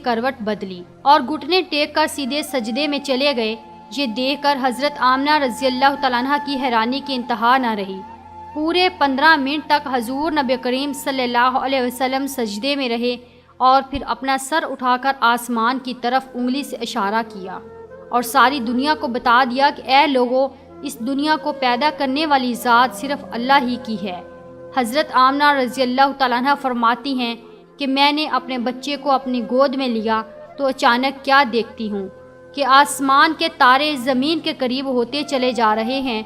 کروٹ بدلی اور گھٹنے ٹیک کر سیدھے سجدے میں چلے گئے۔ یہ دیکھ کر حضرت آمنہ رضی اللہ تعالیٰ عنہ کی حیرانی کی انتہا نہ رہی۔ پورے 15 منٹ تک حضور نبی کریم صلی اللہ علیہ وسلم سجدے میں رہے اور پھر اپنا سر اٹھا کر آسمان کی طرف انگلی سے اشارہ کیا اور ساری دنیا کو بتا دیا کہ اے لوگو، اس دنیا کو پیدا کرنے والی ذات صرف اللہ ہی کی ہے۔ حضرت آمنہ رضی اللہ تعالیٰ عنہ فرماتی ہیں کہ میں نے اپنے بچے کو اپنی گود میں لیا تو اچانک کیا دیکھتی ہوں کہ آسمان کے تارے زمین کے قریب ہوتے چلے جا رہے ہیں،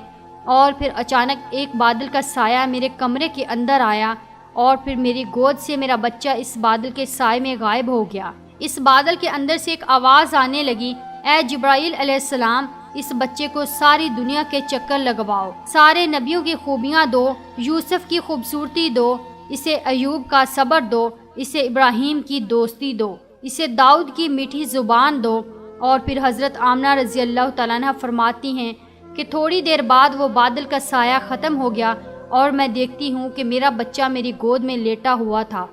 اور پھر اچانک ایک بادل کا سایہ میرے کمرے کے اندر آیا اور پھر میری گود سے میرا بچہ اس بادل کے سائے میں غائب ہو گیا۔ اس بادل کے اندر سے ایک آواز آنے لگی، اے جبرائیل علیہ السلام، اس بچے کو ساری دنیا کے چکر لگواؤ، سارے نبیوں کی خوبیاں دو، یوسف کی خوبصورتی دو، اسے ایوب کا صبر دو، اسے ابراہیم کی دوستی دو، اسے داؤد کی میٹھی زبان دو۔ اور پھر حضرت آمنہ رضی اللہ تعالیٰ عنہ فرماتی ہیں کہ تھوڑی دیر بعد وہ بادل کا سایہ ختم ہو گیا اور میں دیکھتی ہوں کہ میرا بچہ میری گود میں لیٹا ہوا تھا۔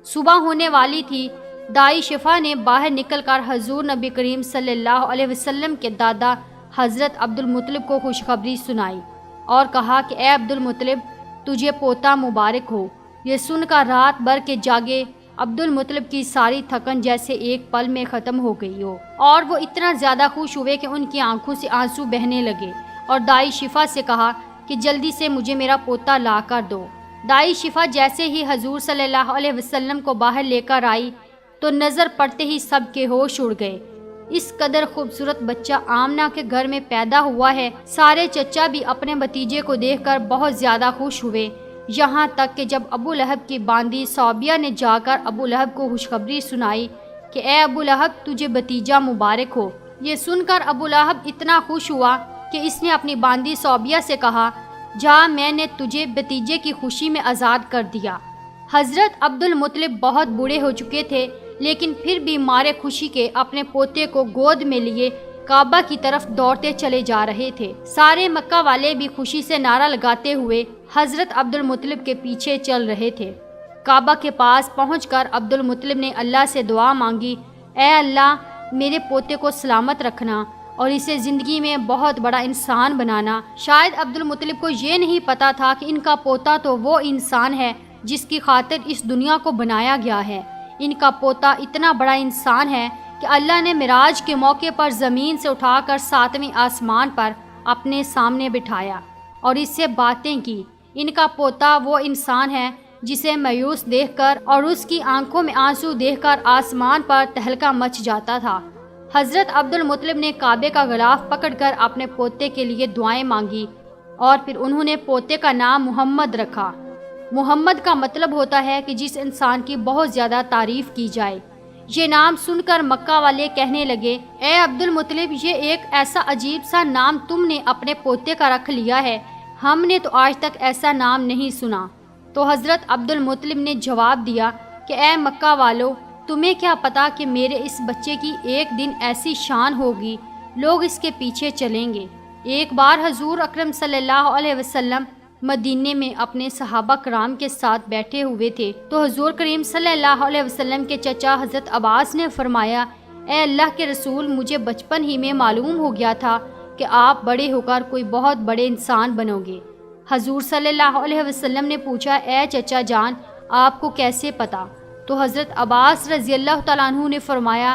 صبح ہونے والی تھی۔ دائی شفا نے باہر نکل کر حضور نبی کریم صلی اللہ علیہ وسلم کے دادا حضرت عبد المطلب کو خوشخبری سنائی اور کہا کہ اے عبد المطلب، تجھے پوتا مبارک ہو۔ یہ سن کر رات بھر کے جاگے عبد المطلب کی ساری تھکن جیسے ایک پل میں ختم ہو گئی ہو، اور وہ اتنا زیادہ خوش ہوئے کہ ان کی آنکھوں سے آنسو بہنے لگے، اور دائی شفا سے کہا کہ جلدی سے مجھے میرا پوتا لا کر دو۔ دائی شفا جیسے ہی حضور صلی اللہ علیہ وسلم کو باہر لے کر آئی تو نظر پڑتے ہی سب کے ہوش اڑ گئے۔ اس قدر خوبصورت بچہ آمنہ کے گھر میں پیدا ہوا ہے۔ سارے چچا بھی اپنے بھتیجے کو دیکھ کر بہت زیادہ خوش ہوئے، یہاں تک کہ جب ابو لہب کی باندی صوبیہ نے جا کر ابو لہب کو خوشخبری سنائی کہ اے ابو لہب، تجھے بھتیجا مبارک ہو، یہ سن کر ابو لہب اتنا خوش ہوا کہ اس نے اپنی باندی صوبیہ سے کہا، جا، میں نے تجھے بھتیجے کی خوشی میں آزاد کر دیا۔ حضرت عبد المطلب بہت بوڑھے ہو چکے تھے، لیکن پھر بھی مارے خوشی کے اپنے پوتے کو گود میں لیے کعبہ کی طرف دوڑتے چلے جا رہے تھے۔ سارے مکہ والے بھی خوشی سے نعرہ لگاتے ہوئے حضرت عبد المطلب کے پیچھے چل رہے تھے۔ کعبہ کے پاس پہنچ کر عبد المطلب نے اللہ سے دعا مانگی، اے اللہ، میرے پوتے کو سلامت رکھنا اور اسے زندگی میں بہت بڑا انسان بنانا۔ شاید عبد المطلب کو یہ نہیں پتا تھا کہ ان کا پوتا تو وہ انسان ہے جس کی خاطر اس دنیا کو بنایا گیا ہے۔ ان کا پوتا اتنا بڑا انسان ہے کہ اللہ نے معراج کے موقع پر زمین سے اٹھا کر 7ویں آسمان پر اپنے سامنے بٹھایا اور اس سے باتیں کی۔ ان کا پوتا وہ انسان ہے جسے مایوس دیکھ کر اور اس کی آنکھوں میں آنسو دیکھ کر آسمان پر تہلکہ مچ جاتا تھا۔ حضرت عبد المطلب نے کعبے کا غلاف پکڑ کر اپنے پوتے کے لیے دعائیں مانگی اور پھر انہوں نے پوتے کا نام محمد رکھا۔ محمد کا مطلب ہوتا ہے کہ جس انسان کی بہت زیادہ تعریف کی جائے۔ یہ نام سن کر مکہ والے کہنے لگے، اے عبد المطلب، یہ ایک ایسا عجیب سا نام تم نے اپنے پوتے کا رکھ لیا ہے، ہم نے تو آج تک ایسا نام نہیں سنا۔ تو حضرت عبد المطلب نے جواب دیا کہ اے مکہ والو، تمہیں کیا پتا کہ میرے اس بچے کی ایک دن ایسی شان ہوگی، لوگ اس کے پیچھے چلیں گے۔ ایک بار حضور اکرم صلی اللہ علیہ وسلم مدینے میں اپنے صحابہ کرام کے ساتھ بیٹھے ہوئے تھے تو حضور کریم صلی اللہ علیہ وسلم کے چچا حضرت عباس نے فرمایا، اے اللہ کے رسول، مجھے بچپن ہی میں معلوم ہو گیا تھا کہ آپ بڑے ہو کر کوئی بہت بڑے انسان بنو گے۔ حضور صلی اللہ علیہ وسلم نے پوچھا، اے چچا جان، آپ کو کیسے پتا؟ تو حضرت عباس رضی اللہ تعالیٰ عنہ نے فرمایا،